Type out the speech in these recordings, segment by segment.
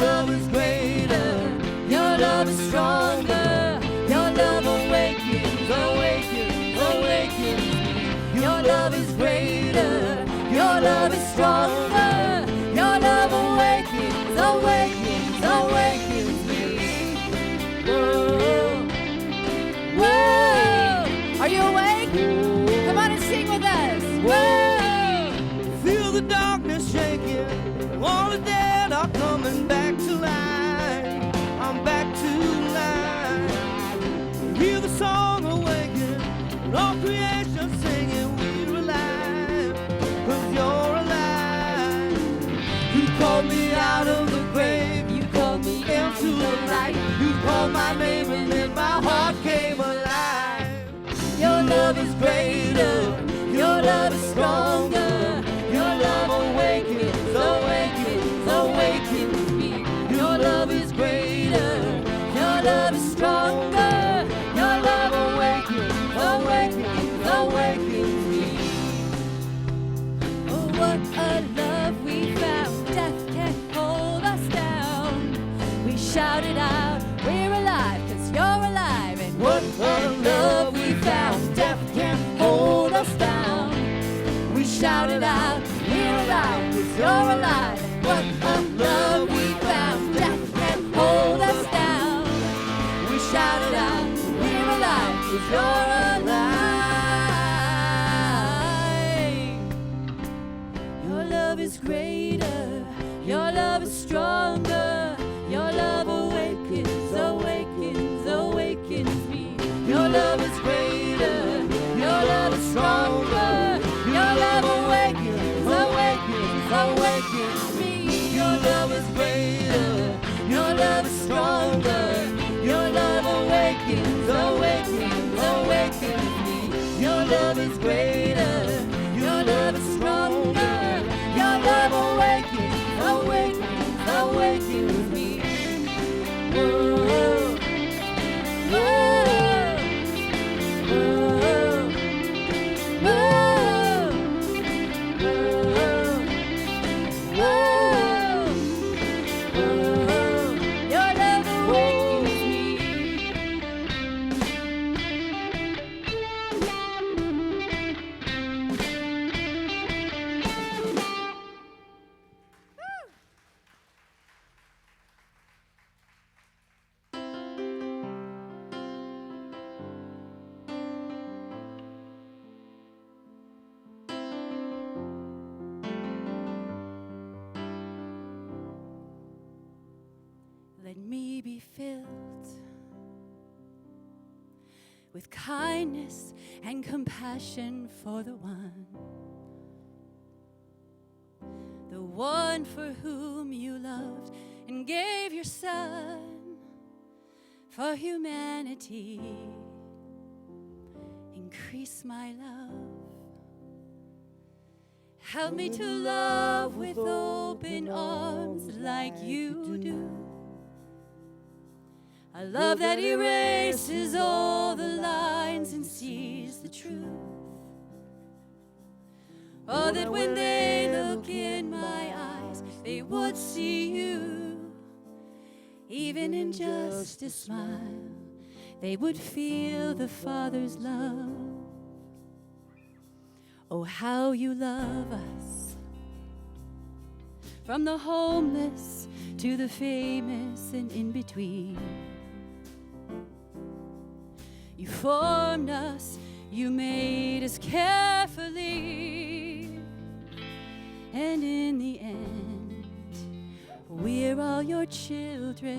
love is greater. Your love is stronger. Your love awakens, awakens, awakens me. Your love is greater. Your love is stronger. Your love awakens, awakens, awakens me. Whoa, whoa. Are you awake? Come on and sing with us. Whoa. Feel the darkness shaking. All the dead are coming back to life. I'm back to life. Hear the song awaken. All creation singing. We're alive. 'Cause you're alive. You called me out of the grave. You called me into the light. You called my name and then my heart came alive. Your love is greater. Your love is stronger. Your love awakens, awakens, awakens me. Your love is greater. Your love is stronger. Your love awakens, awakens, awakens me. Oh, what a love we found. Death can't hold us down. We shouted out, we're alive, 'cause you're alive. And what a love we found. Death can't hold us down. We shouted out, we're alive, 'cause you're alive. And what a love we found. Death can't hold us down. We shouted out, we're alive, 'cause you're alive. Your love is greater. Your love is stronger. Your love awakens, awakens, awakens me. Your love is greater. Your love is stronger. Your love awakens, awakens, awakens me. Your love is greater. Your love is stronger. Your love awakens, awakens, awakens me. Your love is greater. Your love is stronger. Your love awakens, awakens, awakens me. Whoa, whoa. Let me be filled with kindness and compassion for the one for whom you loved and gave your Son for humanity. Increase my love. Help me to love with open arms like you do. A love that erases all the lines and sees the truth. Oh, that when they look in my eyes, they would see you. Even in just a smile, they would feel the Father's love. Oh, how you love us. From the homeless to the famous and in between. You formed us, you made us carefully. And in the end, we're all your children.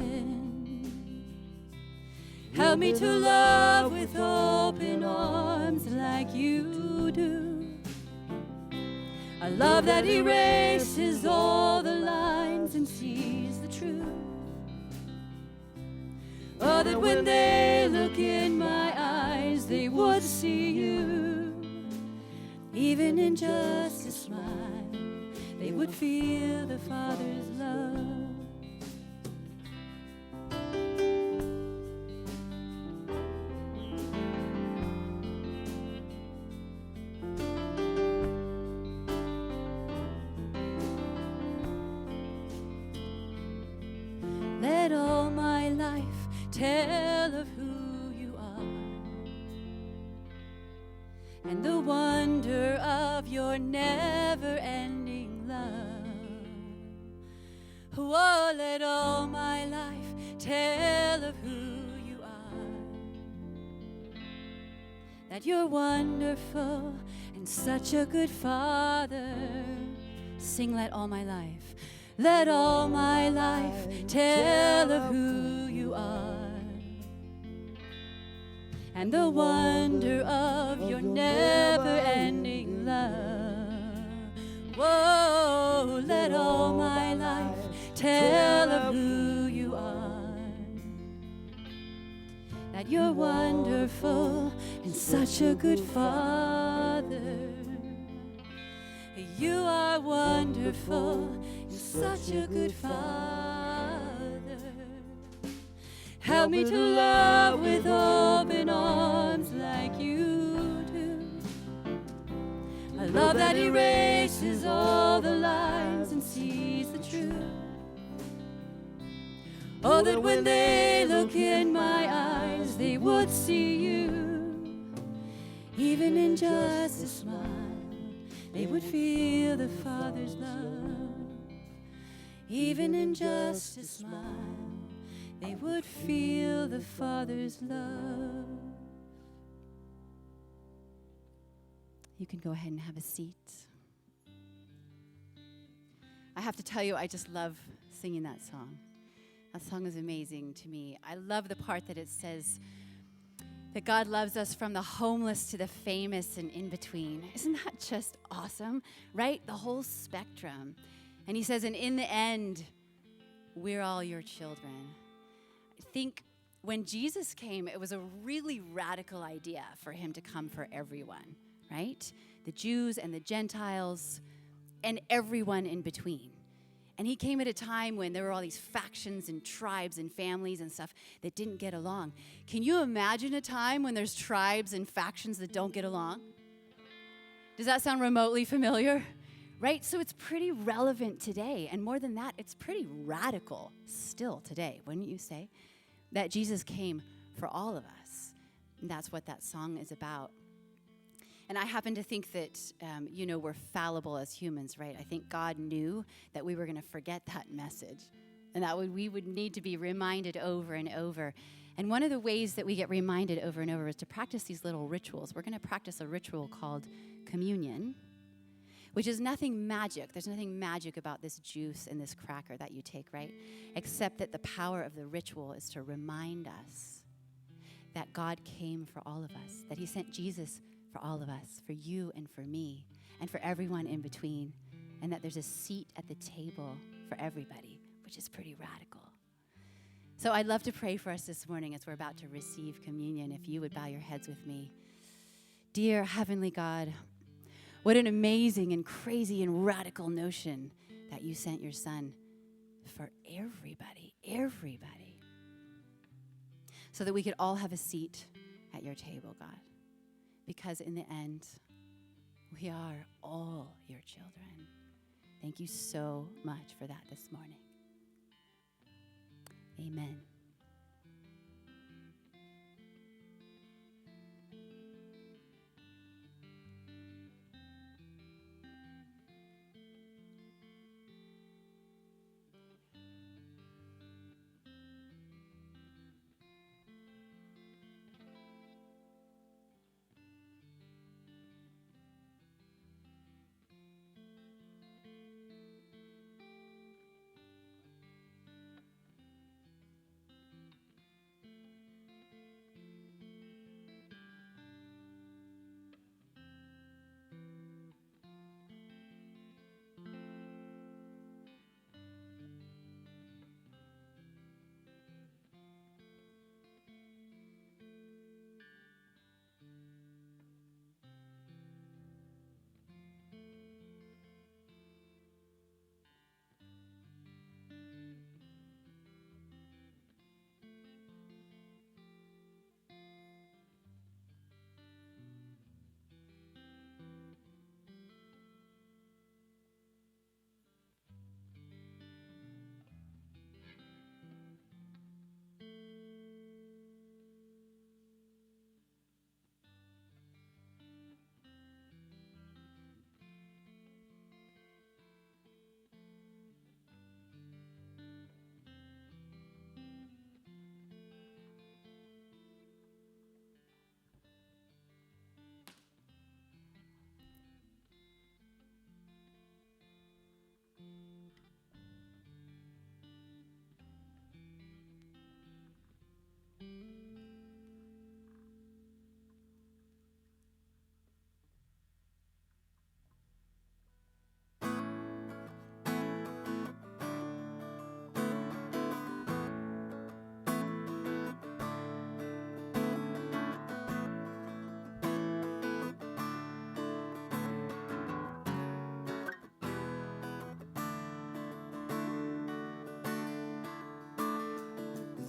Help me to love with open arms like you do. A love that erases all the lines and sees the truth. Oh, that when they look in my eyes, they would see you. Even in just a smile, they would feel the Father's love. tell of who you are and the wonder of your never-ending love. Oh, let all my life tell of who you are, that you're wonderful and such a good Father. Sing, let all my life, let all my life tell of who you are and the wonder of your never-ending love. Whoa, let all my life tell of who you are, that you're wonderful and such a good Father. You are wonderful and such a good Father. Help me to love with open arms like you do. A love that erases all the lines and sees the truth. Oh, that when they look in my eyes, they would see you. Even in just a smile, they would feel the Father's love. Even in just a smile, they would feel the Father's love. You can go ahead and have a seat. I have to tell you, I just love singing that song. That song is amazing to me. I love the part that it says that God loves us from the homeless to the famous and in between. Isn't that just awesome, right? The whole spectrum. And he says, and in the end, we're all your children. I think when Jesus came, it was a really radical idea for him to come for everyone, right? The Jews and the Gentiles and everyone in between. And he came at a time when there were all these factions and tribes and families and stuff that didn't get along. Can you imagine a time when there's tribes and factions that don't get along? Does that sound remotely familiar? Right? So it's pretty relevant today. And more than that, it's pretty radical still today, wouldn't you say? That Jesus came for all of us. And that's what that song is about. And I happen to think that, we're fallible as humans, right? I think God knew that we were going to forget that message and that we would need to be reminded over and over. And one of the ways that we get reminded over and over is to practice these little rituals. We're going to practice a ritual called communion, which is nothing magic. There's nothing magic about this juice and this cracker that you take, right? Except that the power of the ritual is to remind us that God came for all of us, that he sent Jesus for all of us, for you and for me, and for everyone in between, and that there's a seat at the table for everybody, which is pretty radical. So I'd love to pray for us this morning as we're about to receive communion, if you would bow your heads with me. Dear Heavenly God, what an amazing and crazy and radical notion that you sent your Son for everybody, so that we could all have a seat at your table, God. Because in the end, we are all your children. Thank you so much for that this morning. Amen.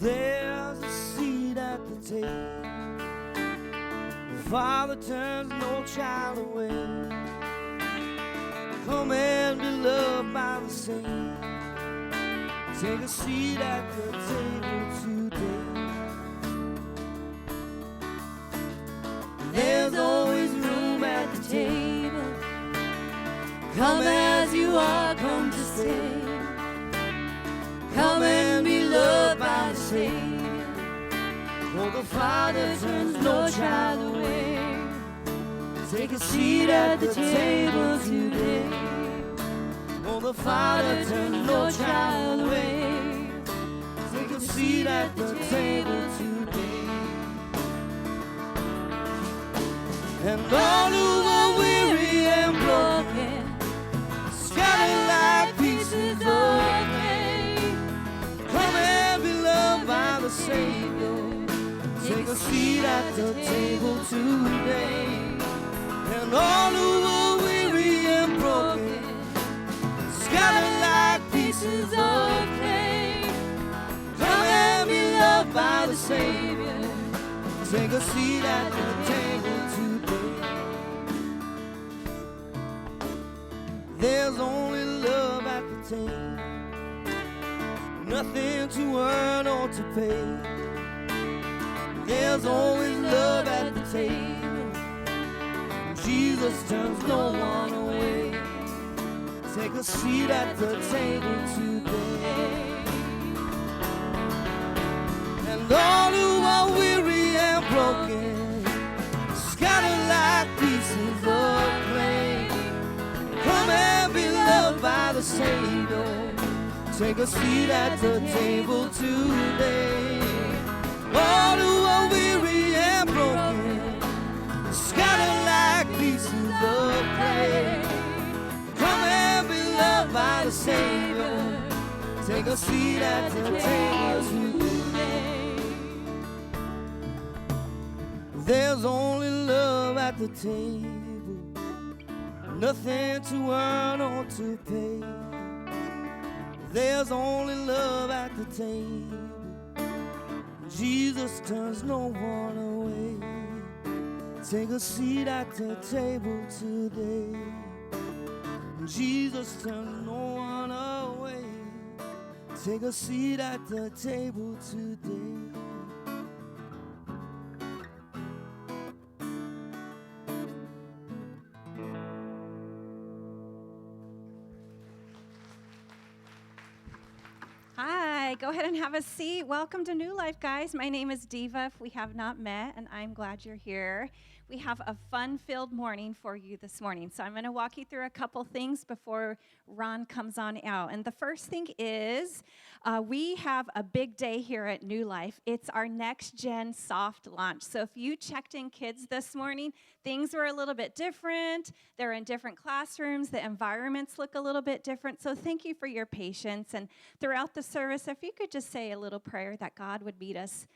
There's a seat at the table. The Father turns no child away. Come and be loved by the Savior. Take a seat at the table today. There's always room at the table. Come as you are, come to stay. Come and be loved by the Savior. For the Father turns no child away. Take a seat at the table today. For the Father turns no child away. Take a seat at the table today. And all who are weary and broken, scattered like pieces of clay, come and be loved by the Savior. Take a seat at the table today. And all who are weary and broken, scattered like pieces of clay, come and be loved by the Savior. Take a seat at the table today. There's only love at the table, nothing to earn or to pay. There's always love at the table. Jesus turns no one away. Take a seat at the table today. And all who are weary and broken, scattered like pieces of clay, come and be loved by the Savior. Take a seat at the table today. All who are weary and broken, scattered like pieces of clay, come and be loved by the Savior. Take a seat at the table today. There's only love at the table, nothing to earn or to pay. There's only love at the table. Jesus turns no one away. Take a seat at the table today. Jesus turns no one away. Take a seat at the table today. Hi, go ahead and have a seat. Welcome to New Life, guys. My name is Diva, if we have not met, and I'm glad you're here. We have a fun-filled morning for you this morning. So I'm going to walk you through a couple things before Ron comes on out. And the first thing is we have a big day here at New Life. It's our Next Gen soft launch. So if you checked in kids this morning, things were a little bit different. They're in different classrooms. The environments look a little bit different. So thank you for your patience. And throughout the service, if you could just say a little prayer that God would meet us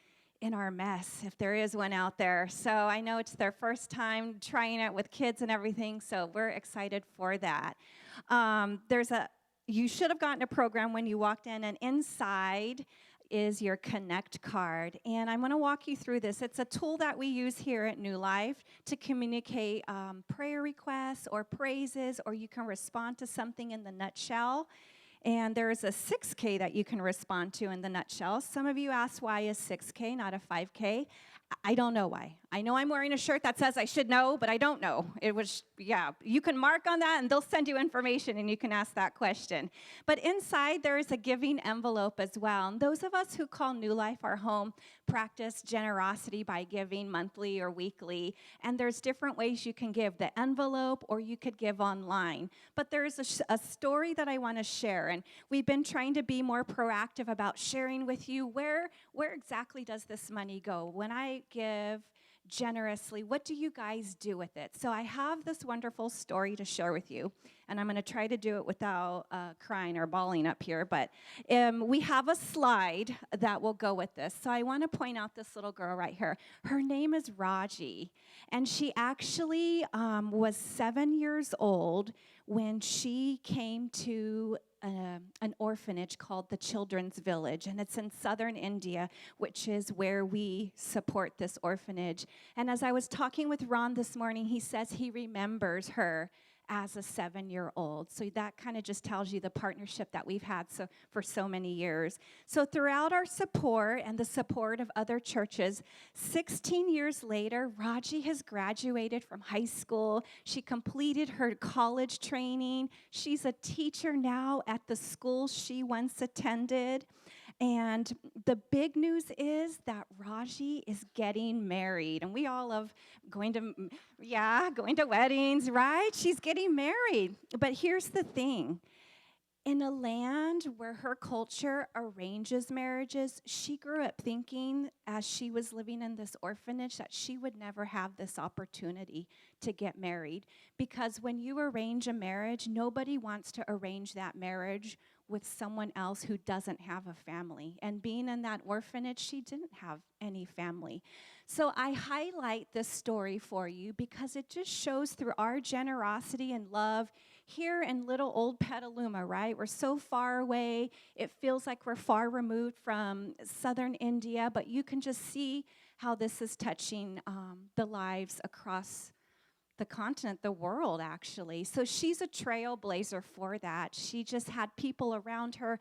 in our mess, if there is one out there. So I know it's their first time trying it with kids and everything, so we're excited for that. You should have gotten a program when you walked in, and inside is your Connect card. And I'm going to walk you through this. It's a tool that we use here at New Life to communicate prayer requests or praises, or you can respond to something in the nutshell. And there is a 6K that you can respond to in the nutshell. Some of you asked, why is 6K, not a 5K? I don't know why. I know I'm wearing a shirt that says I should know, but I don't know. It was, you can mark on that, and they'll send you information, and you can ask that question. But inside, there is a giving envelope as well. And those of us who call New Life our home practice generosity by giving monthly or weekly. And there's different ways you can give, the envelope, or you could give online. But there's a story that I want to share. And we've been trying to be more proactive about sharing with you where exactly does this money go? When I give generously, what do you guys do with it? So I have this wonderful story to share with you, and I'm going to try to do it without crying or bawling up here, but we have a slide that will go with this. So I want to point out this little girl right here. Her name is Raji, and she actually was 7 years old when she came to an orphanage called the Children's Village, and it's in southern India, which is where we support this orphanage. And as I was talking with Ron this morning, he says he remembers her as a 7-year-old. So that kind of just tells you the partnership that we've had for so many years. So throughout our support and the support of other churches, 16 years later, Raji has graduated from high school. She completed her college training. She's a teacher now at the school she once attended. And the big news is that Raji is getting married. And we all love going to weddings, right? She's getting married. But here's the thing. In a land where her culture arranges marriages, she grew up thinking as she was living in this orphanage that she would never have this opportunity to get married. Because when you arrange a marriage, nobody wants to arrange that marriage with someone else who doesn't have a family. And being in that orphanage, she didn't have any family. So I highlight this story for you because it just shows through our generosity and love here in little old Petaluma, right? We're so far away. It feels like we're far removed from southern India, but you can just see how this is touching the lives across the continent, the world, actually. So she's a trailblazer for that. She just had people around her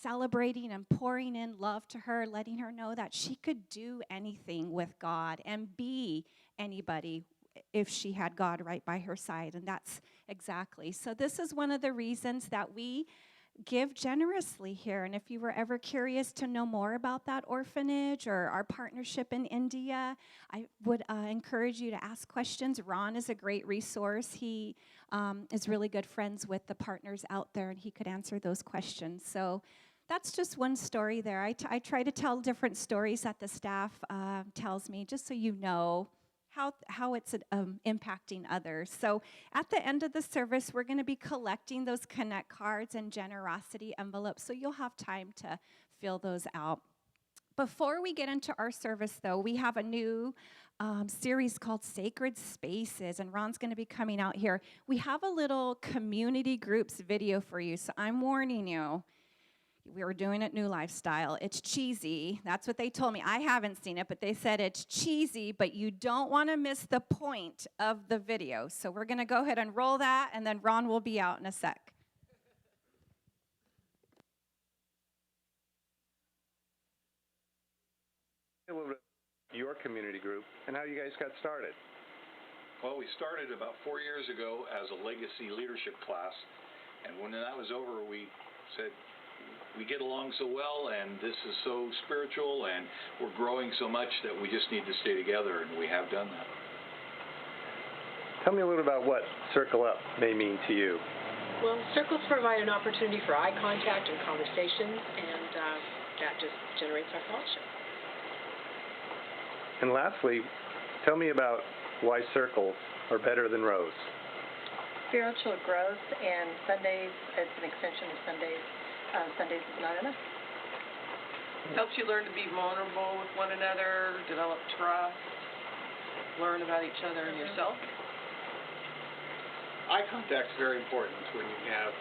celebrating and pouring in love to her, letting her know that she could do anything with God and be anybody if she had God right by her side. And that's exactly. So this is one of the reasons that we give generously here. And if you were ever curious to know more about that orphanage or our partnership in India, I would encourage you to ask questions. Ron is a great resource. He is really good friends with the partners out there, and he could answer those questions. So that's just one story there. I try to tell different stories that the staff tells me, just so you know how it's impacting others. So at the end of the service, we're going to be collecting those Connect cards and generosity envelopes, so you'll have time to fill those out. Before we get into our service, though, we have a new series called Sacred Spaces, and Ron's going to be coming out here. We have a little community groups video for you, so I'm warning you. We were doing it New Lifestyle. It's cheesy. That's what they told me. I haven't seen it, but they said it's cheesy, but you don't want to miss the point of the video. So we're going to go ahead and roll that, and then Ron will be out in a sec. A little bit your community group and how you guys got started. Well, we started about 4 years ago as a legacy leadership class, and when that was over, we said, we get along so well, and this is so spiritual, and we're growing so much that we just need to stay together, and we have done that. Tell me a little about what Circle Up may mean to you. Well, circles provide an opportunity for eye contact and conversation, and that just generates our fellowship. And lastly, tell me about why circles are better than rows. Spiritual growth, and Sundays, it's an extension of Sundays. Sundays is not enough. Helps you learn to be vulnerable with one another, develop trust, learn about each other and yourself. Eye contact is very important when you have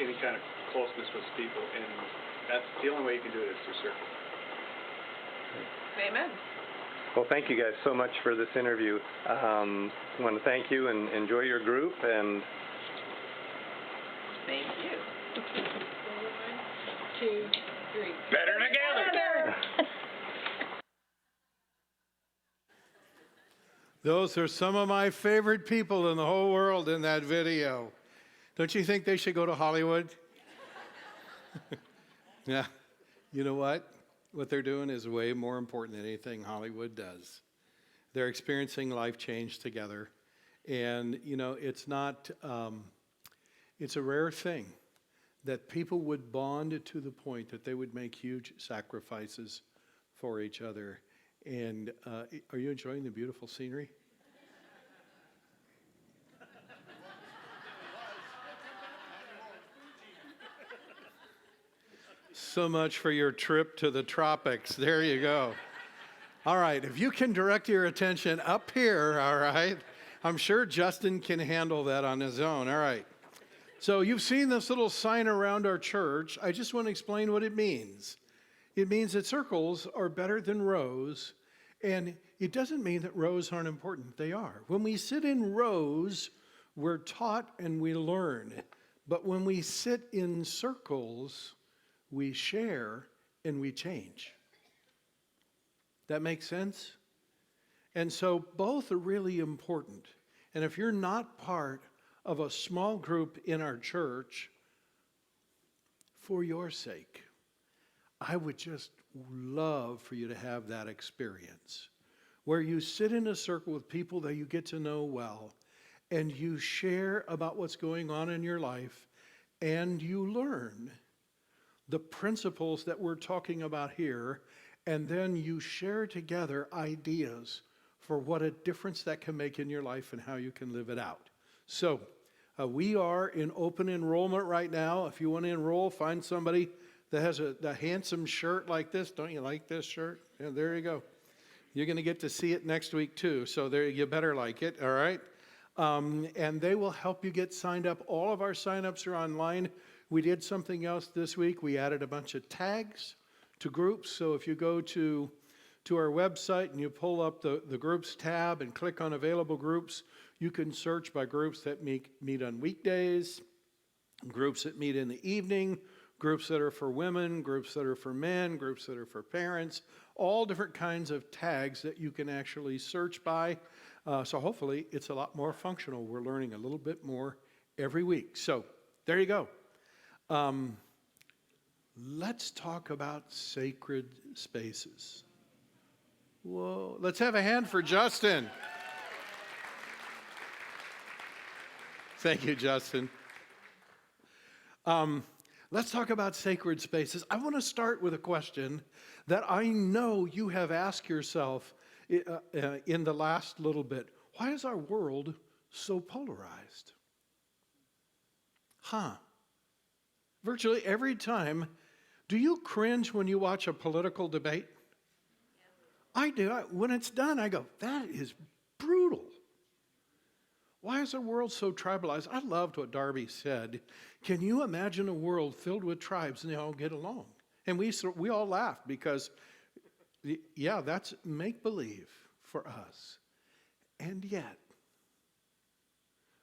any kind of closeness with people, and that's the only way you can do it is through circles. Amen. Well, thank you guys so much for this interview. I want to thank you and enjoy your group. And Thank you. 1, 2, 3. Better together! Those are some of my favorite people in the whole world in that video. Don't you think they should go to Hollywood? Yeah. You know what? What they're doing is way more important than anything Hollywood does. They're experiencing life change together. And, you know, it's not, it's a rare thing that people would bond to the point that they would make huge sacrifices for each other. And are you enjoying the beautiful scenery? So much for your trip to the tropics. There you go. All right, if you can direct your attention up here, all right? I'm sure Justin can handle that on his own. All right. So you've seen this little sign around our church. I just want to explain what it means. It means that circles are better than rows, and it doesn't mean that rows aren't important. They are. When we sit in rows, we're taught and we learn. But when we sit in circles, we share and we change. That makes sense? And so both are really important. And if you're not part of a small group in our church, for your sake, I would just love for you to have that experience where you sit in a circle with people that you get to know well and you share about what's going on in your life and you learn the principles that we're talking about here, and then you share together ideas for what a difference that can make in your life and how you can live it out. So we are in open enrollment right now. If you want to enroll, find somebody that has a handsome shirt like this. Don't you like this shirt? Yeah, there you go. You're going to get to see it next week too, so there you better like it, all right? And they will help you get signed up. All of our sign-ups are online. We did something else this week. We added a bunch of tags to groups. So if you go to our website and you pull up the groups tab and click on available groups, you can search by groups that meet on weekdays, groups that meet in the evening, groups that are for women, groups that are for men, groups that are for parents, all different kinds of tags that you can actually search by. So hopefully it's a lot more functional. We're learning a little bit more every week. So there you go. Let's talk about sacred spaces. Whoa, let's have a hand for Justin. Thank you, Justin. Let's talk about sacred spaces. I want to start with a question that I know you have asked yourself in the last little bit. Why is our world so polarized? Virtually every time, do you cringe when you watch a political debate? I do. When it's done, I go, that is brutal. Why is the world so tribalized? I loved what Darby said. Can you imagine a world filled with tribes and they all get along? And we all laughed because, yeah, that's make-believe for us. And yet,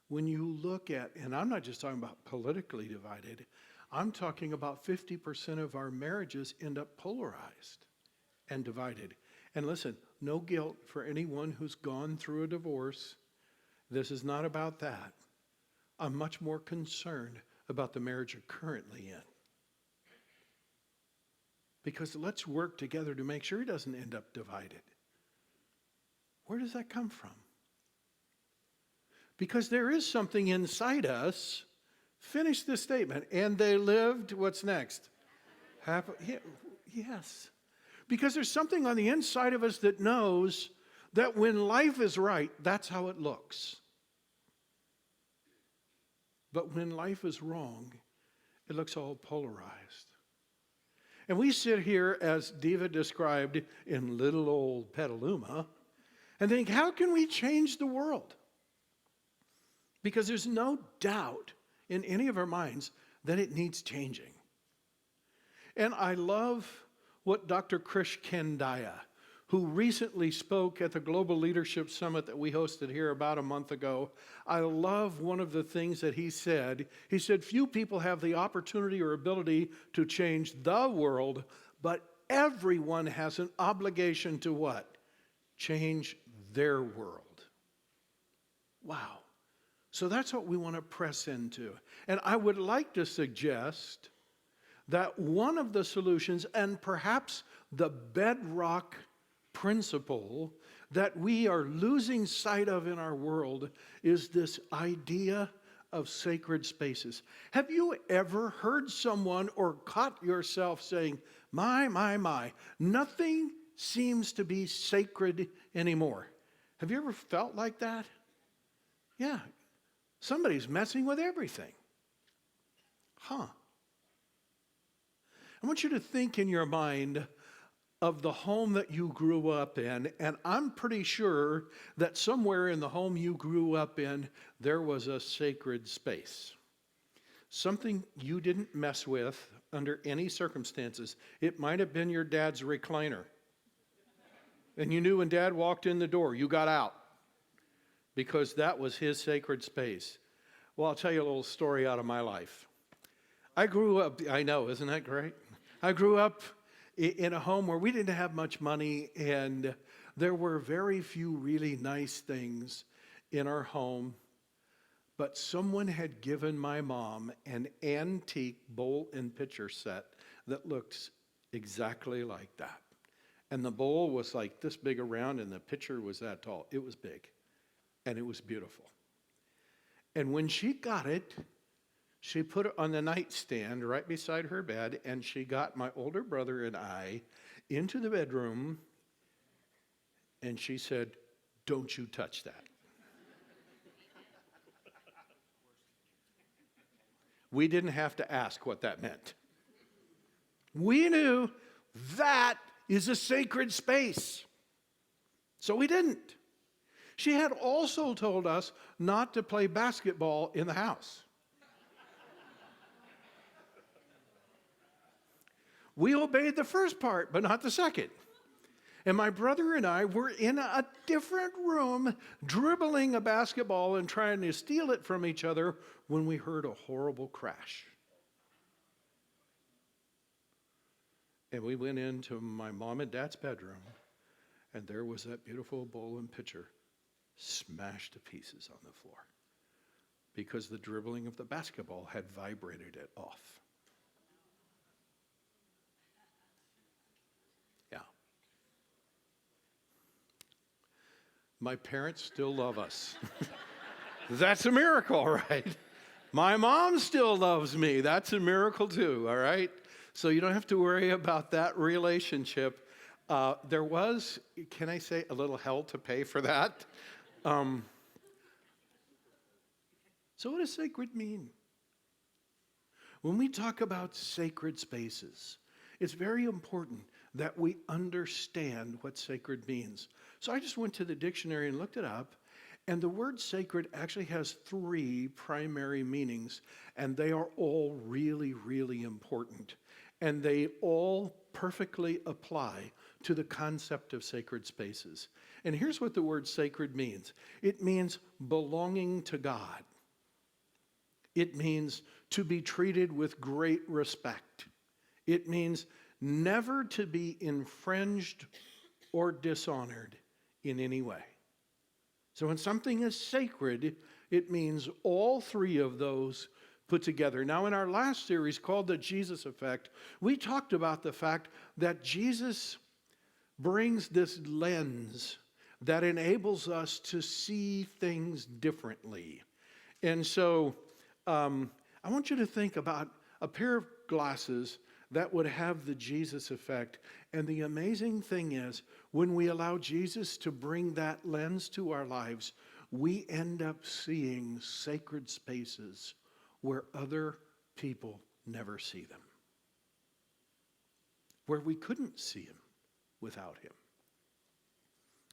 when you look at, and I'm not just talking about politically divided, I'm talking about 50% of our marriages end up polarized and divided. And listen, no guilt for anyone who's gone through a divorce. This is not about that. I'm much more concerned about the marriage you're currently in. Because let's work together to make sure it doesn't end up divided. Where does that come from? Because there is something inside us. Finish this statement. And they lived, what's next? Yes. Because there's something on the inside of us that knows that when life is right, that's how it looks. But when life is wrong, it looks all polarized. And we sit here, as Diva described, in little old Petaluma, and think, how can we change the world? Because there's no doubt in any of our minds that it needs changing. And I love what Dr. Krish Kendaya, who recently spoke at the Global Leadership Summit that we hosted here about a month ago. I love one of the things that he said. He said, few people have the opportunity or ability to change the world, but everyone has an obligation to what? Change their world. Wow. So that's what we want to press into. And I would like to suggest that one of the solutions, and perhaps the bedrock principle that we are losing sight of in our world, is this idea of sacred spaces. Have you ever heard someone or caught yourself saying, my, nothing seems to be sacred anymore? Have you ever felt like that? Yeah. Somebody's messing with everything. I want you to think in your mind of the home that you grew up in, and I'm pretty sure that somewhere in the home you grew up in, there was a sacred space. something you didn't mess with under any circumstances. It might have been your dad's recliner. And you knew when Dad walked in the door, you got out because that was his sacred space. Well, I'll tell you a little story out of my life. I grew up, I know, isn't that great? I grew up in a home where we didn't have much money, and there were very few really nice things in our home. But someone had given my mom an antique bowl and pitcher set that looked exactly like that. And the bowl was like this big around, and the pitcher was that tall. It was big, and it was beautiful. And when she got it, she put it on the nightstand right beside her bed, and she got my older brother and I into the bedroom, and she said, "Don't you touch that." We didn't have to ask what that meant. We knew that is a sacred space. So we didn't. She had also told us not to play basketball in the house. We obeyed the first part, but not the second. And my brother and I were in a different room, dribbling a basketball and trying to steal it from each other when we heard a horrible crash. And we went into my mom and dad's bedroom, and there was that beautiful bowl and pitcher smashed to pieces on the floor because the dribbling of the basketball had vibrated it off. Yeah. My parents still love us. That's a miracle, right? My mom still loves me. That's a miracle too, all right? So you don't have to worry about that relationship. There was, can I say, a little hell to pay for that? So what does sacred mean? When we talk about sacred spaces, it's very important that we understand what sacred means. So I just went to the dictionary and looked it up, and the word sacred actually has 3 primary meanings, and they are all really, really important. And they all perfectly apply to the concept of sacred spaces. And here's what the word sacred means. It means belonging to God. It means to be treated with great respect. It means never to be infringed or dishonored in any way. So when something is sacred, it means all 3 of those put together. Now, in our last series called The Jesus Effect, we talked about the fact that Jesus brings this lens that enables us to see things differently. And so I want you to think about a pair of glasses that would have the Jesus effect. And the amazing thing is, when we allow Jesus to bring that lens to our lives, we end up seeing sacred spaces where other people never see them, where we couldn't see him without him.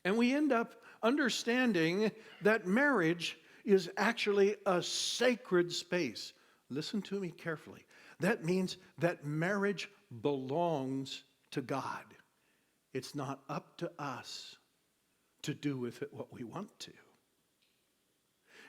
And we end up understanding that marriage is actually a sacred space. Listen to me carefully. That means that marriage belongs to God. It's not up to us to do with it what we want to.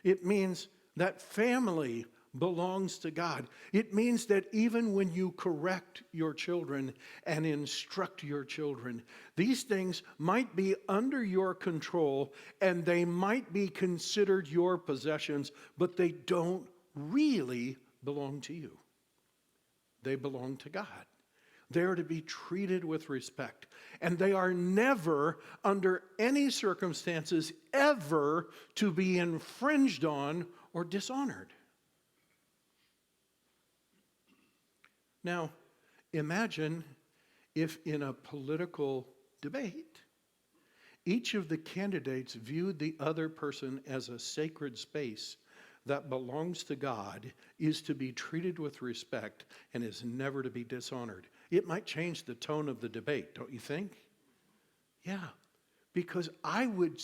It means that family belongs to God. It means that even when you correct your children and instruct your children, these things might be under your control and they might be considered your possessions, but they don't really belong to you. They belong to God. They are to be treated with respect. And they are never, under any circumstances, ever to be infringed on or dishonored. Now, imagine if in a political debate, each of the candidates viewed the other person as a sacred space that belongs to God, is to be treated with respect, and is never to be dishonored. It might change the tone of the debate, don't you think? Yeah, because I would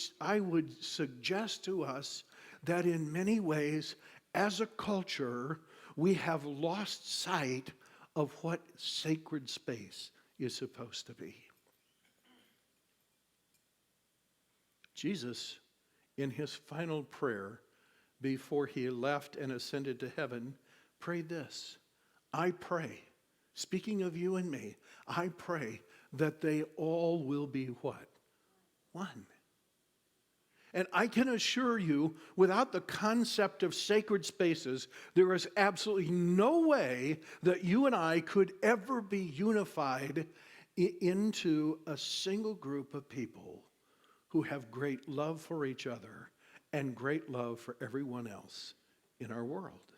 suggest to us that in many ways, as a culture, we have lost sight of what sacred space is supposed to be. Jesus, in his final prayer before he left and ascended to heaven, prayed this: I pray, speaking of you and me, I pray that they all will be what? One. And I can assure you, without the concept of sacred spaces, there is absolutely no way that you and I could ever be unified into a single group of people who have great love for each other and great love for everyone else in our world.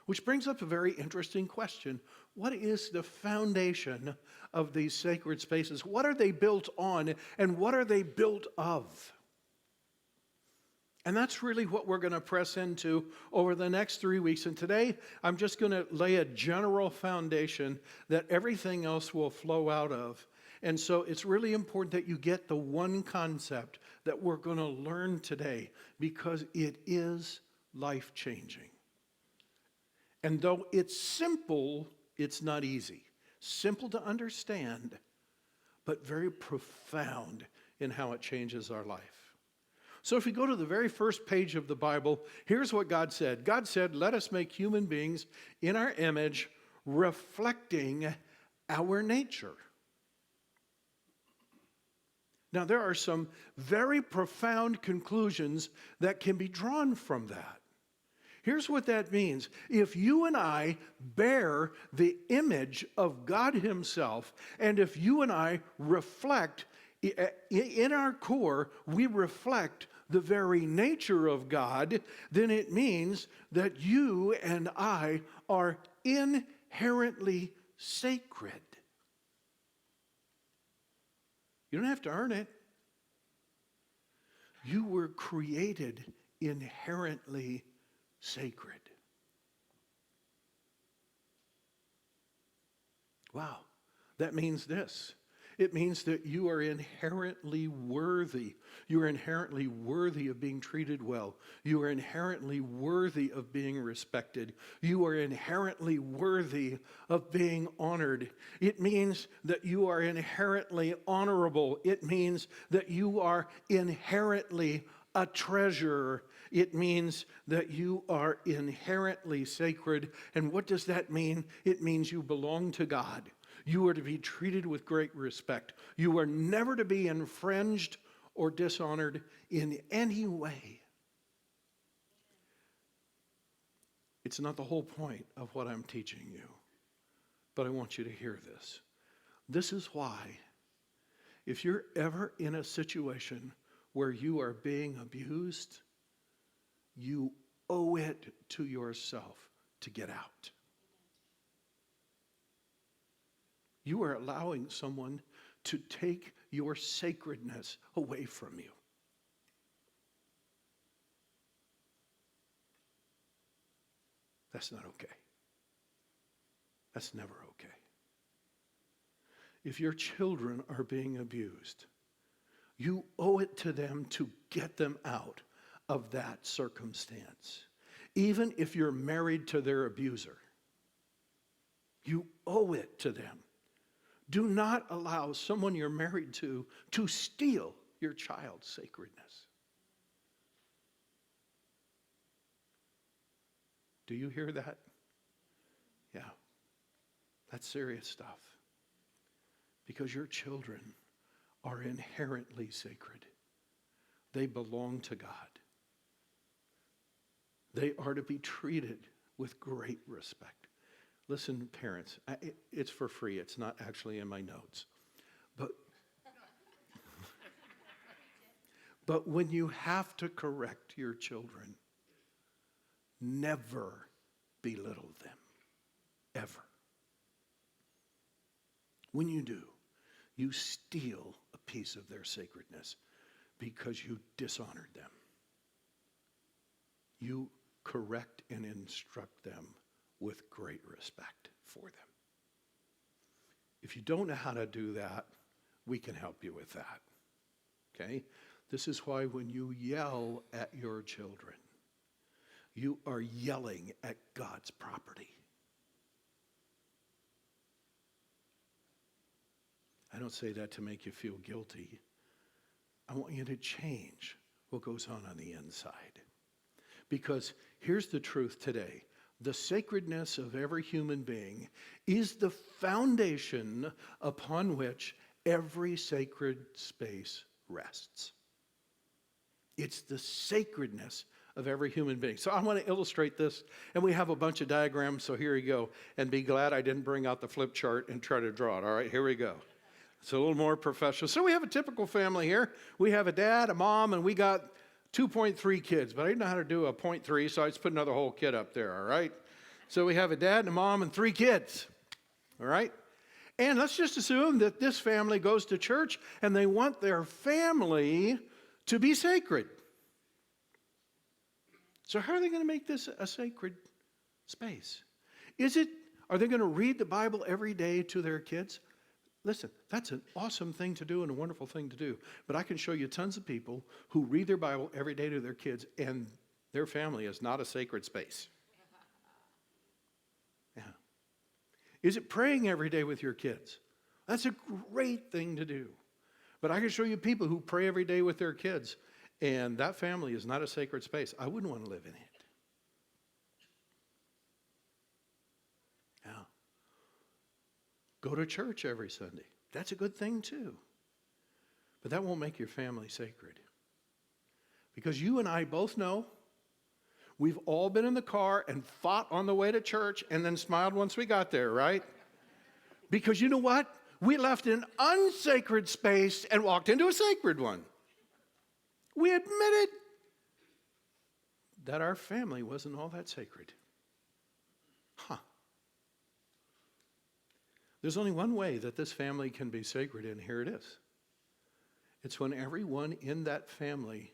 Which brings up a very interesting question. What is the foundation of these sacred spaces? What are they built on, and what are they built of? And that's really what we're going to press into over the next 3 weeks. And today, I'm just going to lay a general foundation that everything else will flow out of. And so it's really important that you get the one concept that we're going to learn today, because it is life-changing. And though it's simple, it's not easy. Simple to understand, but very profound in how it changes our life. So if we go to the very first page of the Bible, here's what God said. God said, let us make human beings in our image, reflecting our nature. Now, there are some very profound conclusions that can be drawn from that. Here's what that means. If you and I bear the image of God himself, and if you and I reflect, in our core, we reflect the very nature of God, then it means that you and I are inherently sacred. You don't have to earn it. You were created inherently sacred. Wow, that means this. It means that you are inherently worthy. You are inherently worthy of being treated well. You are inherently worthy of being respected. You are inherently worthy of being honored. It means that you are inherently honorable. It means that you are inherently a treasure. It means that you are inherently sacred. And what does that mean? It means you belong to God. You are to be treated with great respect. You are never to be infringed or dishonored in any way. It's not the whole point of what I'm teaching you, but I want you to hear this. This is why, if you're ever in a situation where you are being abused, you owe it to yourself to get out. You are allowing someone to take your sacredness away from you. That's not okay. That's never okay. If your children are being abused, you owe it to them to get them out of that circumstance. Even if you're married to their abuser, you owe it to them. Do not allow someone you're married to steal your child's sacredness. Do you hear that? Yeah. That's serious stuff. Because your children are inherently sacred. They belong to God. They are to be treated with great respect. Listen, parents, it's for free. It's not actually in my notes. But when you have to correct your children, never belittle them, ever. When you do, you steal a piece of their sacredness because you dishonored them. You correct and instruct them with great respect for them. If you don't know how to do that, we can help you with that. Okay? This is why when you yell at your children, you are yelling at God's property. I don't say that to make you feel guilty. I want you to change what goes on the inside. Because here's the truth today. The sacredness of every human being is the foundation upon which every sacred space rests. It's the sacredness of every human being. So I want to illustrate this, and we have a bunch of diagrams, so here you go. And be glad I didn't bring out the flip chart and try to draw it. All right, here we go. It's a little more professional. So we have a typical family here. We have a dad, a mom, and we got 2.3 kids, but I didn't know how to do a 0.3, so I just put another whole kid up there, all right? So we have a dad and a mom and 3 kids, all right? And let's just assume that this family goes to church and they want their family to be sacred. So how are they going to make this a sacred space? Are they going to read the Bible every day to their kids? Listen, that's an awesome thing to do and a wonderful thing to do. But I can show you tons of people who read their Bible every day to their kids, and their family is not a sacred space. Yeah. Is it praying every day with your kids? That's a great thing to do. But I can show you people who pray every day with their kids, and that family is not a sacred space. I wouldn't want to live in it. Yeah. Go to church every Sunday. That's a good thing too. But that won't make your family sacred. Because you and I both know we've all been in the car and fought on the way to church and then smiled once we got there, right? Because you know what? We left an unsacred space and walked into a sacred one. We admitted that our family wasn't all that sacred. There's only one way that this family can be sacred, and here it is. It's when everyone in that family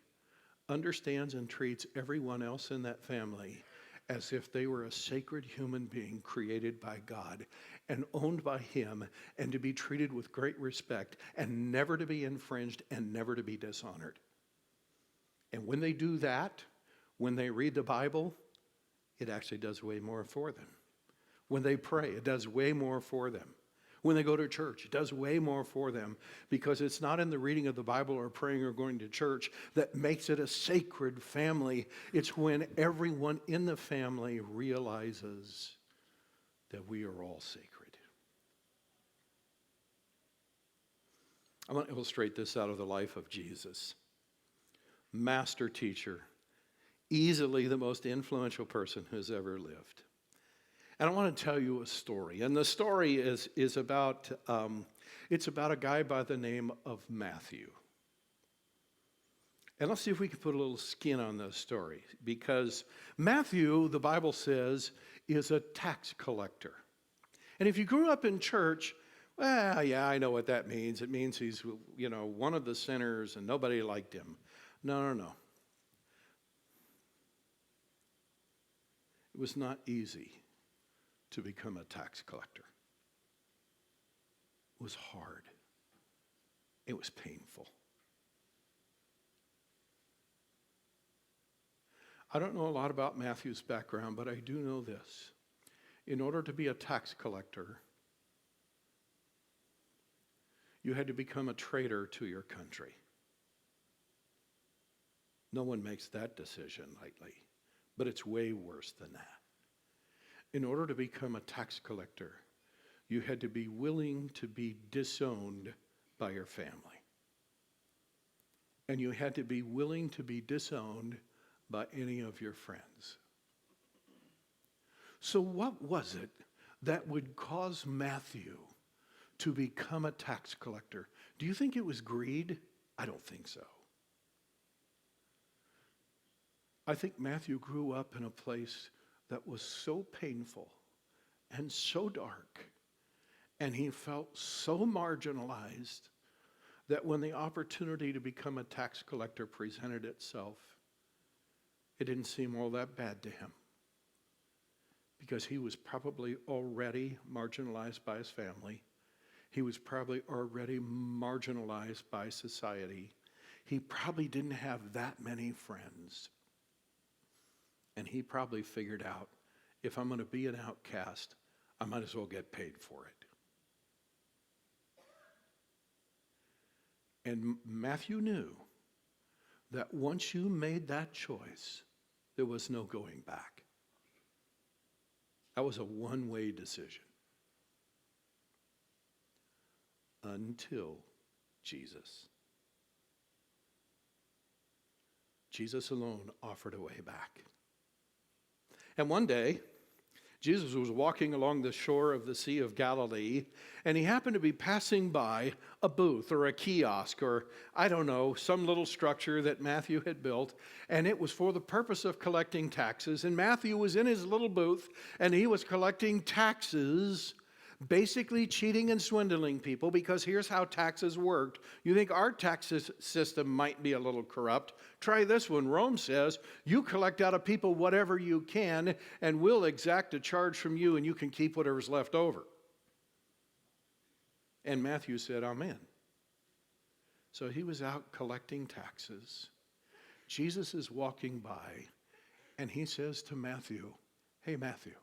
understands and treats everyone else in that family as if they were a sacred human being created by God and owned by Him, and to be treated with great respect and never to be infringed and never to be dishonored. And when they do that, when they read the Bible, it actually does way more for them. When they pray, it does way more for them. When they go to church, it does way more for them, because it's not in the reading of the Bible or praying or going to church that makes it a sacred family. It's when everyone in the family realizes that we are all sacred. I want to illustrate this out of the life of Jesus. Master teacher, easily the most influential person who's ever lived. And I want to tell you a story. And the story is about, it's about a guy by the name of Matthew. And let's see if we can put a little skin on this story. Because Matthew, the Bible says, is a tax collector. And if you grew up in church, well, yeah, I know what that means. It means he's, one of the sinners and nobody liked him. No. It was not easy to become a tax collector. It was hard. It was painful. I don't know a lot about Matthew's background, but I do know this. In order to be a tax collector, you had to become a traitor to your country. No one makes that decision lightly, but it's way worse than that. In order to become a tax collector, you had to be willing to be disowned by your family. And you had to be willing to be disowned by any of your friends. So what was it that would cause Matthew to become a tax collector? Do you think it was greed? I don't think so. I think Matthew grew up in a place that was so painful and so dark, and he felt so marginalized that when the opportunity to become a tax collector presented itself, it didn't seem all that bad to him, because he was probably already marginalized by his family. He was probably already marginalized by society. He probably didn't have that many friends. And he probably figured out, if I'm going to be an outcast, I might as well get paid for it. And Matthew knew that once you made that choice, there was no going back. That was a one-way decision. Until Jesus. Jesus alone offered a way back. And one day, Jesus was walking along the shore of the Sea of Galilee, and he happened to be passing by a booth or a kiosk or, I don't know, some little structure that Matthew had built, and it was for the purpose of collecting taxes. And Matthew was in his little booth, and he was collecting taxes, basically cheating and swindling people, because here's how taxes worked. You think our tax system might be a little corrupt? Try this one. Rome says you collect out of people whatever you can, and we'll exact a charge from you, and you can keep whatever's left over. And Matthew said, Amen. So he was out collecting taxes. Jesus is walking by, and he says to Matthew, hey, Matthew,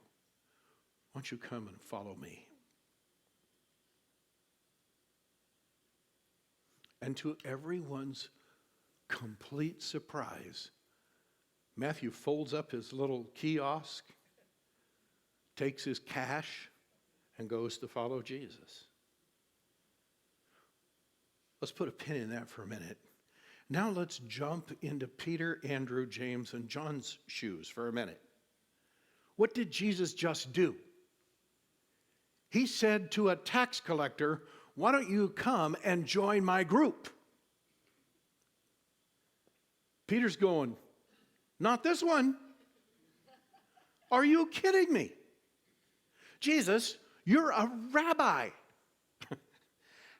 why don't you come and follow me? And to everyone's complete surprise, Matthew folds up his little kiosk, takes his cash, and goes to follow Jesus. Let's put a pin in that for a minute. Now let's jump into Peter, Andrew, James, and John's shoes for a minute. What did Jesus just do? He said to a tax collector, why don't you come and join my group? Peter's going, not this one. Are you kidding me? Jesus, you're a rabbi.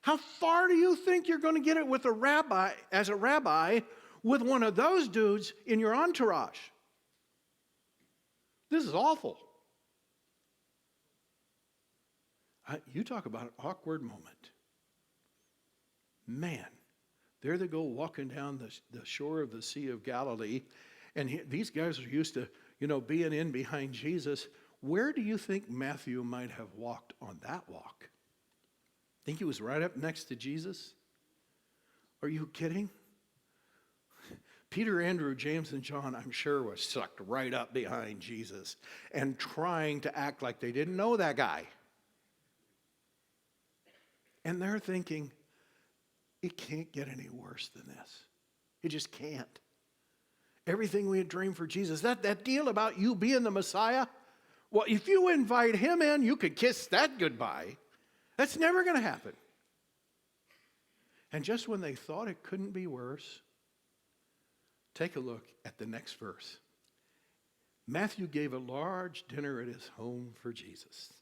How far do you think you're going to get it with a rabbi, as a rabbi, with one of those dudes in your entourage? This is awful. You talk about an awkward moment. Man, there they go walking down the shore of the Sea of Galilee, and these guys are used to, being in behind Jesus. Where do you think Matthew might have walked on that walk? Think he was right up next to Jesus? Are you kidding? Peter, Andrew, James, and John, I'm sure, was sucked right up behind Jesus and trying to act like they didn't know that guy. And they're thinking, it can't get any worse than this. It just can't. Everything we had dreamed for Jesus, that deal about you being the Messiah, well, if you invite him in, you could kiss that goodbye. That's never going to happen. And just when they thought it couldn't be worse, take a look at the next verse. Matthew gave a large dinner at his home for Jesus.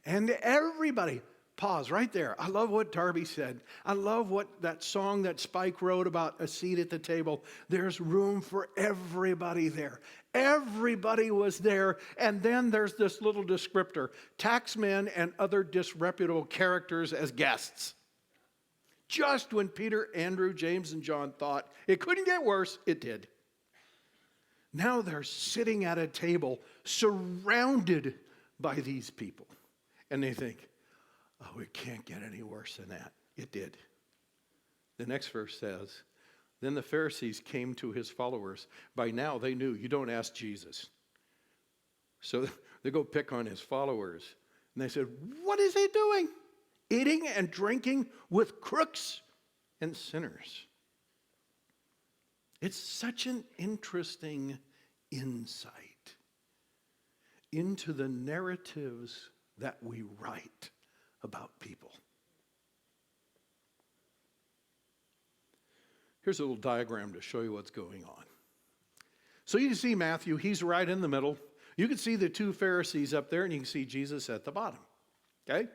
And everybody, pause right there. I love what Darby said. I love what that song that Spike wrote about a seat at the table. There's room for everybody there. Everybody was there. And then there's this little descriptor, taxmen and other disreputable characters as guests. Just when Peter, Andrew, James, and John thought it couldn't get worse, it did. Now they're sitting at a table surrounded by these people. And they think, oh, it can't get any worse than that. It did. The next verse says, then the Pharisees came to his followers. By now they knew you don't ask Jesus. So they go pick on his followers. And they said, what is he doing? Eating and drinking with crooks and sinners. It's such an interesting insight into the narratives that we write about people. Here's a little diagram to show you what's going on. So you can see Matthew, he's right in the middle. You can see the two Pharisees up there, and you can see Jesus at the bottom. Okay?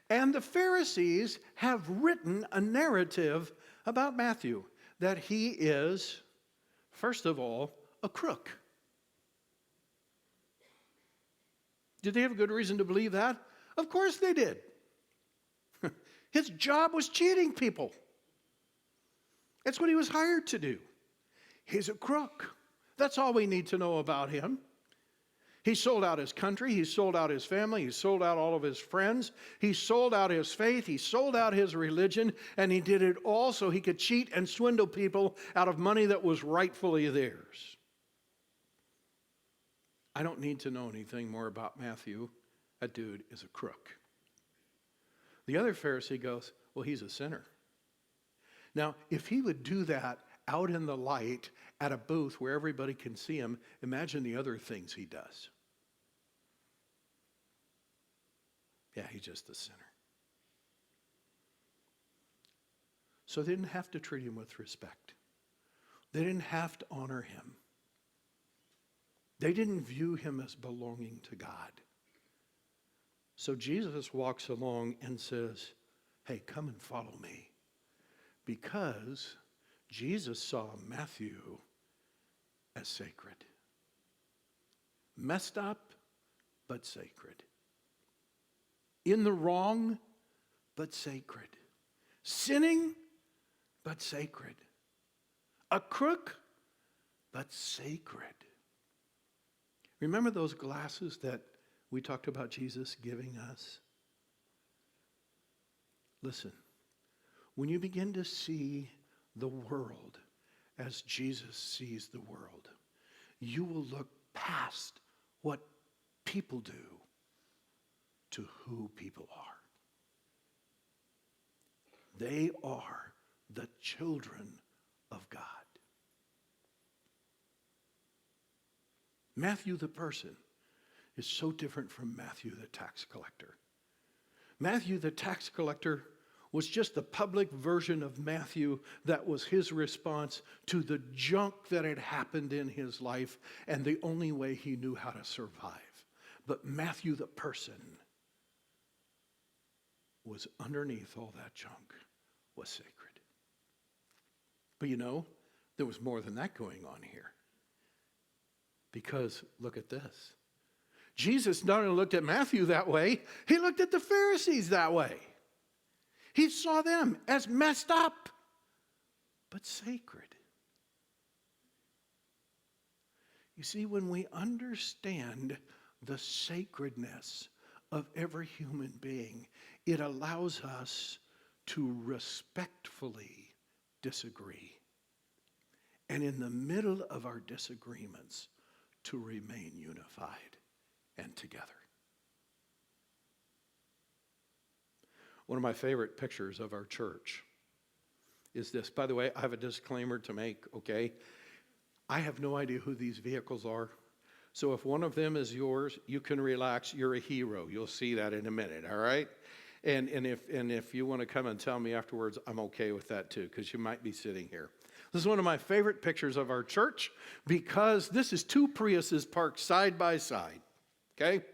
And the Pharisees have written a narrative about Matthew, that he is, first of all, a crook. Did they have a good reason to believe that? Of course they did. His job was cheating people. That's what he was hired to do. He's a crook. That's all we need to know about him. He sold out his country, he sold out his family, he sold out all of his friends, he sold out his faith, he sold out his religion, and he did it all so he could cheat and swindle people out of money that was rightfully theirs. I don't need to know anything more about Matthew. That dude is a crook. The other Pharisee goes, well, he's a sinner. Now, if he would do that out in the light at a booth where everybody can see him, imagine the other things he does. Yeah, he's just a sinner. So they didn't have to treat him with respect. They didn't have to honor him. They didn't view him as belonging to God. So Jesus walks along and says, hey, come and follow me. Because Jesus saw Matthew as sacred. Messed up, but sacred. In the wrong, but sacred. Sinning, but sacred. A crook, but sacred. Remember those glasses that we talked about Jesus giving us? Listen, when you begin to see the world as Jesus sees the world, you will look past what people do to who people are. They are the children of God. Matthew the person is so different from Matthew the tax collector. Matthew the tax collector was just the public version of Matthew that was his response to the junk that had happened in his life and the only way he knew how to survive. But Matthew the person was underneath all that junk, was sacred. But you know, there was more than that going on here. Because look at this. Jesus not only looked at Matthew that way, he looked at the Pharisees that way. He saw them as messed up, but sacred. You see, when we understand the sacredness of every human being, it allows us to respectfully disagree. And in the middle of our disagreements, to remain unified and together. One of my favorite pictures of our church is this. By the way, I have a disclaimer to make, okay? I have no idea who these vehicles are. So if one of them is yours, you can relax. You're a hero. You'll see that in a minute, all right? And if you want to come and tell me afterwards, I'm okay with that too, because you might be sitting here. This is one of my favorite pictures of our church because this is two Priuses parked side by side, okay?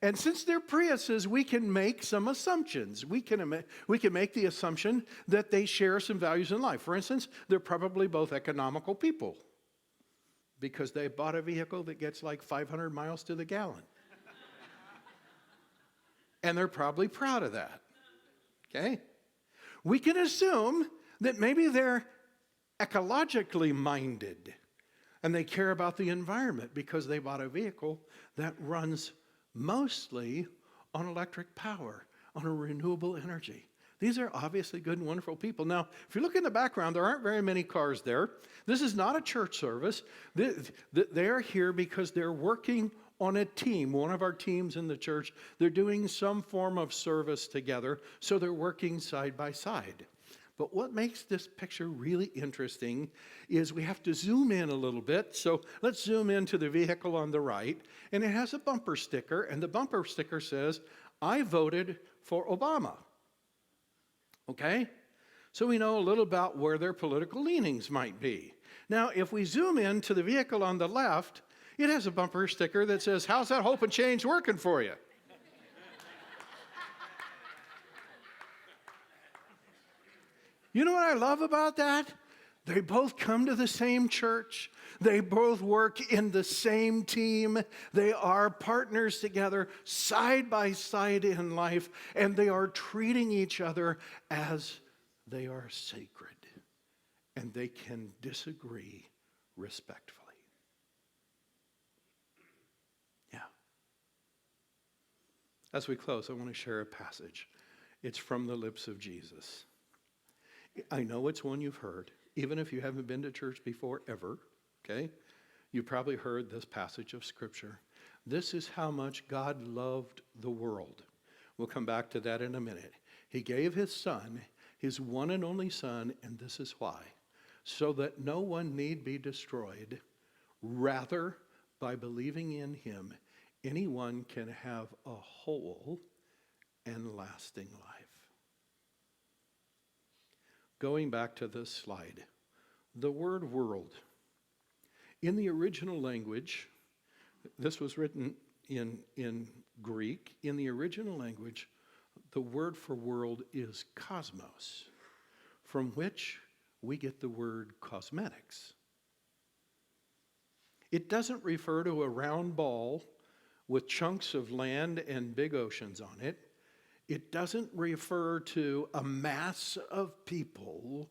And since they're Priuses, we can make some assumptions. We can make the assumption that they share some values in life. For instance, they're probably both economical people because they bought a vehicle that gets like 500 miles to the gallon. And they're probably proud of that, okay? We can assume that maybe they're ecologically minded and they care about the environment because they bought a vehicle that runs mostly on electric power, on a renewable energy. These are obviously good and wonderful people. Now, if you look in the background, there aren't very many cars there. This is not a church service. They are here because they're working on a team, one of our teams in the church. They're doing some form of service together, so they're working side by side. But what makes this picture really interesting is we have to zoom in a little bit. So let's zoom into the vehicle on the right, and it has a bumper sticker, and the bumper sticker says, I voted for Obama. Okay? So we know a little about where their political leanings might be. Now, if we zoom in to the vehicle on the left, it has a bumper sticker that says, how's that hope and change working for you? You know what I love about that? They both come to the same church. They both work in the same team. They are partners together, side by side in life, and they are treating each other as they are sacred. And they can disagree respectfully. As we close, I want to share a passage. It's from the lips of Jesus. I know it's one you've heard, even if you haven't been to church before ever, okay? You probably heard this passage of Scripture. This is how much God loved the world. We'll come back to that in a minute. He gave his Son, his one and only Son, and this is why. So that no one need be destroyed. Rather, by believing in him, anyone can have a whole and lasting life. Going back to this slide, the word world. In the original language, this was written in Greek. In the original language, the word for world is cosmos, from which we get the word cosmetics. It doesn't refer to a round ball with chunks of land and big oceans on it. It doesn't refer to a mass of people.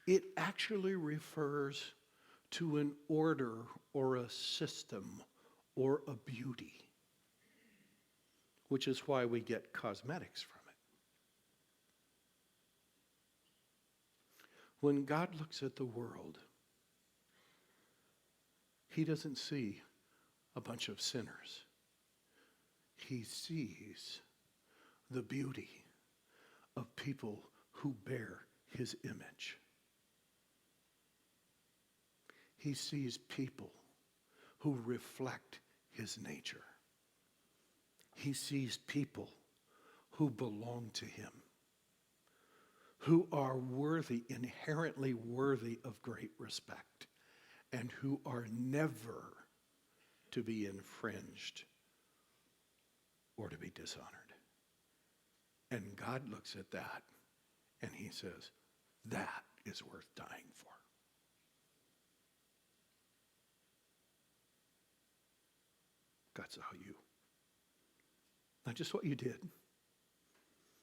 It actually refers to an order or a system or a beauty, which is why we get cosmetics from it. When God looks at the world, he doesn't see a bunch of sinners. He sees the beauty of people who bear his image. He sees people who reflect his nature. He sees people who belong to him, who are worthy, inherently worthy of great respect, and who are never to be infringed or to be dishonored. And God looks at that and he says, that is worth dying for. God saw you. Not just what you did,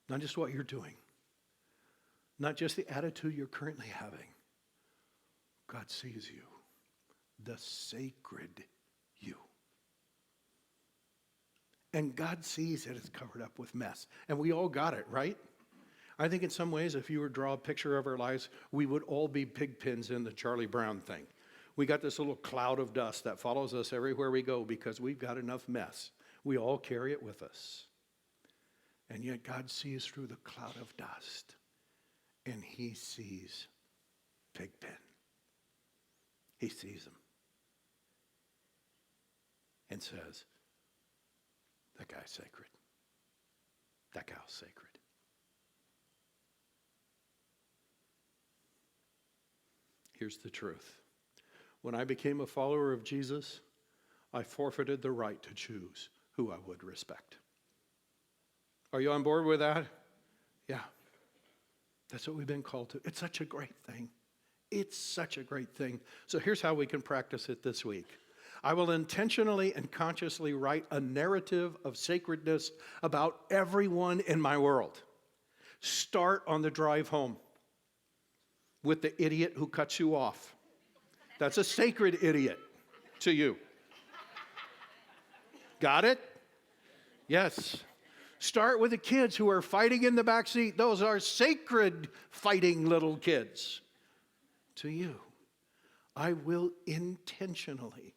not just what you're doing, not just the attitude you're currently having. God sees you, the sacred you. And God sees that it's covered up with mess. And we all got it, right? I think in some ways, if you were to draw a picture of our lives, we would all be pig pins in the Charlie Brown thing. We got this little cloud of dust that follows us everywhere we go because we've got enough mess. We all carry it with us. And yet God sees through the cloud of dust, and he sees Pigpen. He sees him and says, that guy's sacred. That gal's sacred. Here's the truth. When I became a follower of Jesus, I forfeited the right to choose who I would respect. Are you on board with that? Yeah. That's what we've been called to. It's such a great thing. It's such a great thing. So here's how we can practice it this week. I will intentionally and consciously write a narrative of sacredness about everyone in my world. Start on the drive home with the idiot who cuts you off. That's a sacred idiot to you. Got it? Yes. Start with the kids who are fighting in the back seat. Those are sacred fighting little kids to you. I will intentionally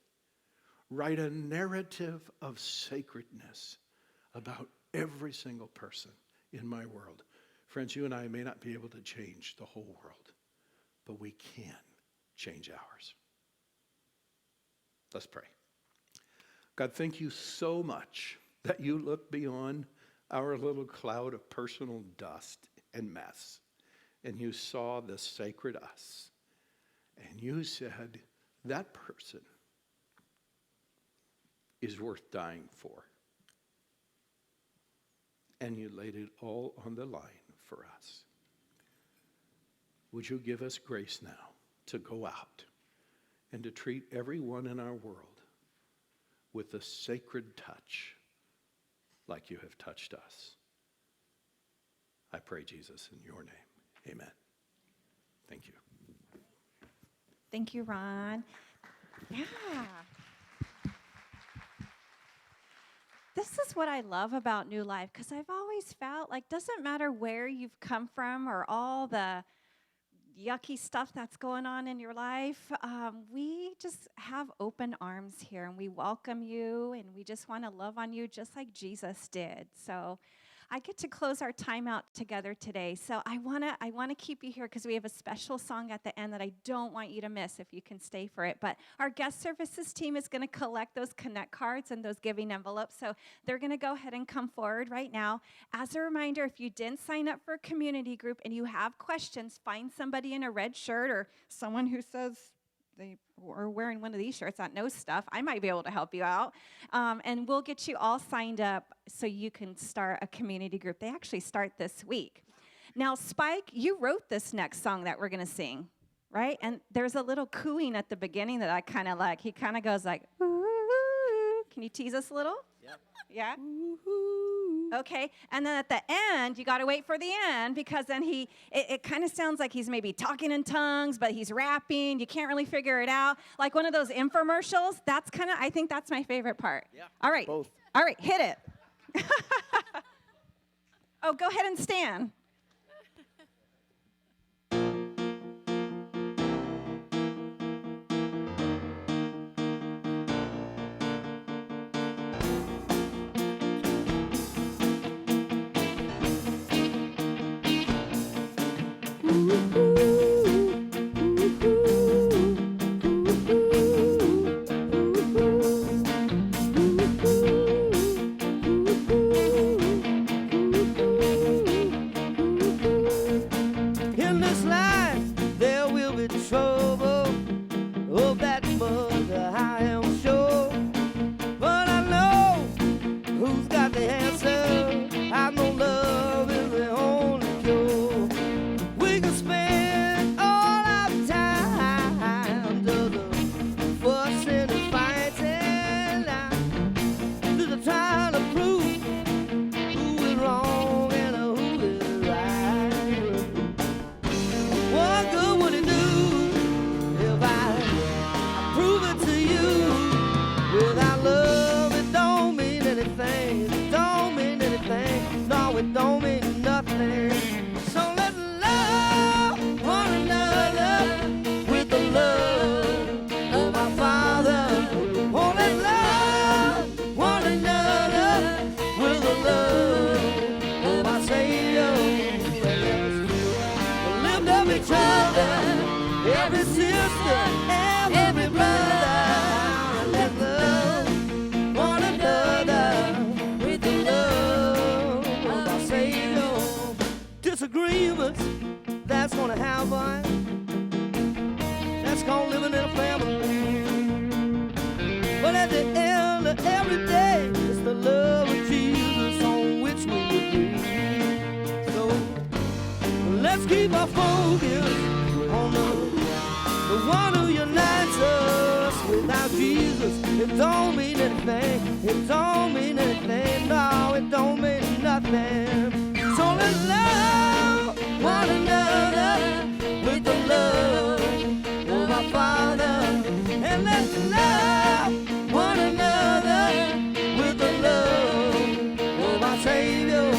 write a narrative of sacredness about every single person in my world. Friends, you and I may not be able to change the whole world, but we can change ours. Let's pray. God, thank you so much that you look beyond our little cloud of personal dust and mess, and you saw the sacred us, and you said, that person is worth dying for. And you laid it all on the line for us. Would you give us grace now to go out and to treat everyone in our world with a sacred touch like you have touched us? I pray, Jesus, in your name. Amen. Thank you. Thank you, Ron. Yeah. this is what I love about New Life, because I've always felt like doesn't matter where you've come from or all the yucky stuff that's going on in your life, we just have open arms here, and we welcome you, and we just want to love on you just like Jesus did. So I get to close our time out together today. So I wanna keep you here because we have a special song at the end that I don't want you to miss if you can stay for it. But our guest services team is going to collect those Connect cards and those giving envelopes. So they're going to go ahead and come forward right now. As a reminder, if you didn't sign up for a community group and you have questions, find somebody in a red shirt or someone who says they are wearing one of these shirts that knows stuff. I might be able to help you out. And we'll get you all signed up so you can start a community group. They actually start this week. Now, Spike, you wrote this next song that we're going to sing, right? And there's a little cooing at the beginning that I kind of like. He kind of goes like, ooh. Can you tease us a little? Yep. Yeah? Okay, and then at the end, you got to wait for the end because then it kind of sounds like he's maybe talking in tongues, but he's rapping. You can't really figure it out. Like one of those infomercials. That's kind of, I think that's my favorite part. Yeah. All right. Both. All right, hit it. Oh, go ahead and stand. In this life there will be trouble. Oh, that much I am sure. But I know who's got the answer. I know love is the only cure. We can spend all our time to the fussing and fighting, to the trying to prove who is wrong and who is right. What good would it do if I prove it to you? Without love, it don't mean anything. It don't mean anything. No, it don't mean nothing. So let's love one another with the love of our Father. Oh, let's love one another with the love of our Savior. Lift up each other, every sister, every brother. Let's love one another with the love of our Savior. Disagreements, that's gonna happen. That's called living in a family. But at the end of every day, it's the love of Jesus on which we agree. So let's keep our focus on the one who unites us. Without Jesus, it don't mean anything. It don't mean anything. No, it don't mean nothing. So let's love one another with the love of our Father. And let's love one another with the love of our Savior.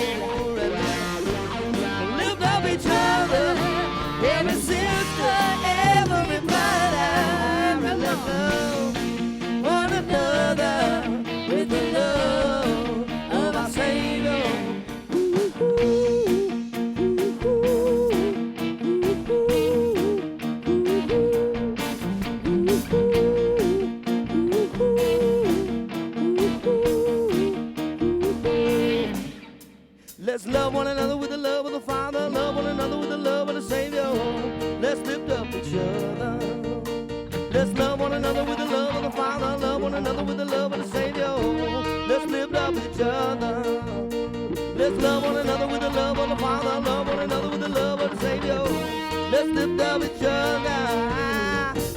Lift up each other, every sister, every brother. And let's love one another with the love of our Savior. Let's love one another with the love of the Father, love one another with the love of the Savior. Let's lift up each other. Let's love one another with the love of the Father, love one another with the love of the Savior. Let's lift up each other. Let's love one another with the love of the Father, love one another with the love of the Savior. Let's lift up each other.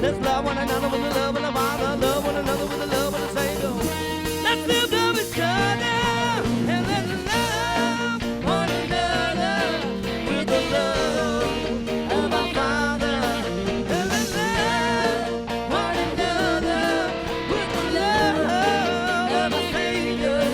Let's love one another with the love of the Father, love one another with the love of the Savior. Let's lift up each other. And let's love one another with the love of our Father. And let's love one another with the love of our Savior.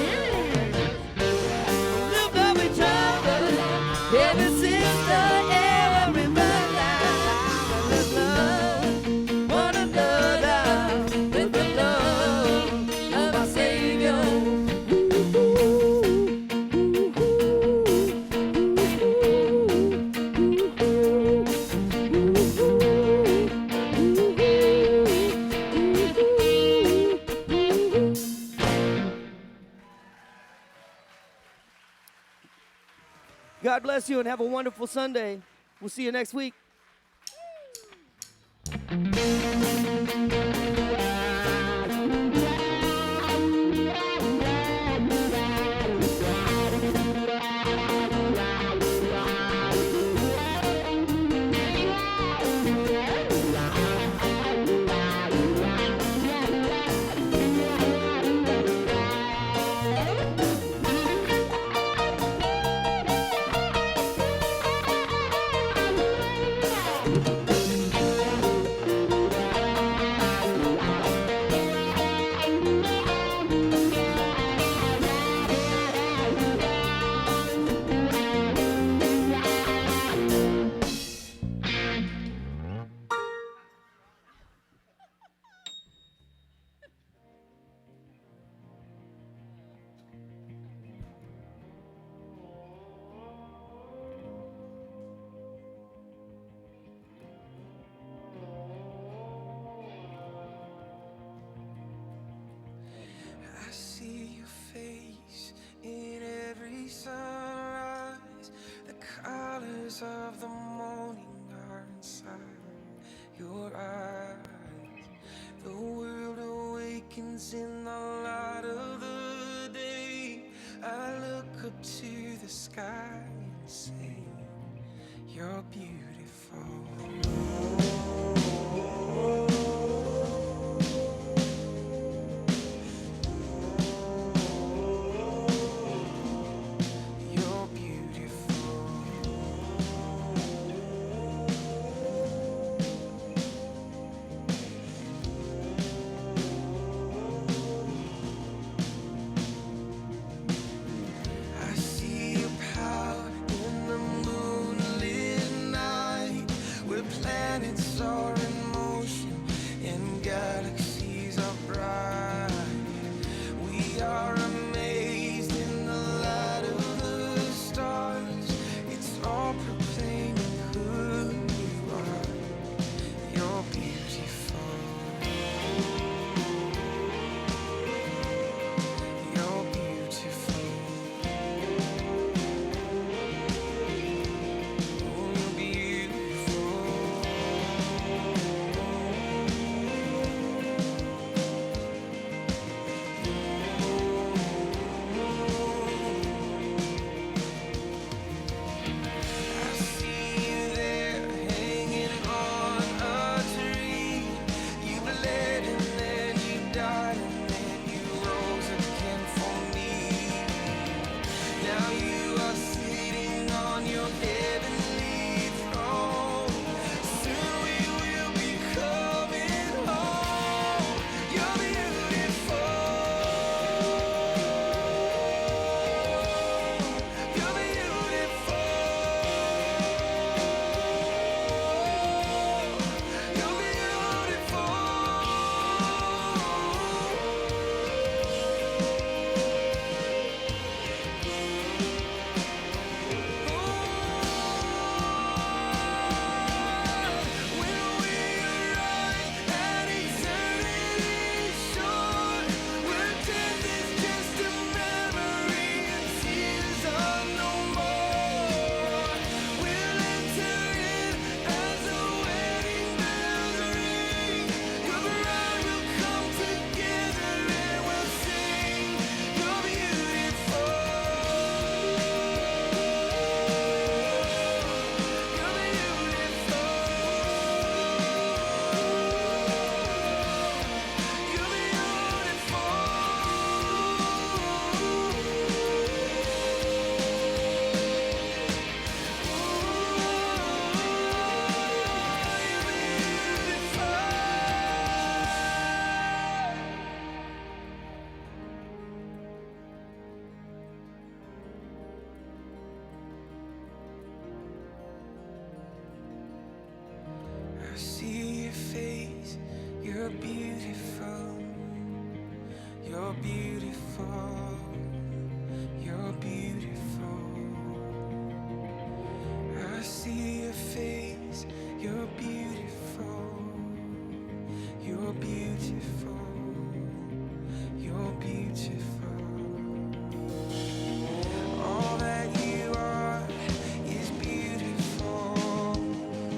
God bless you and have a wonderful Sunday. We'll see you next week. Of the morning are inside your eyes. The world awakens in the light of the day. I look up to the sky and say, you're beautiful.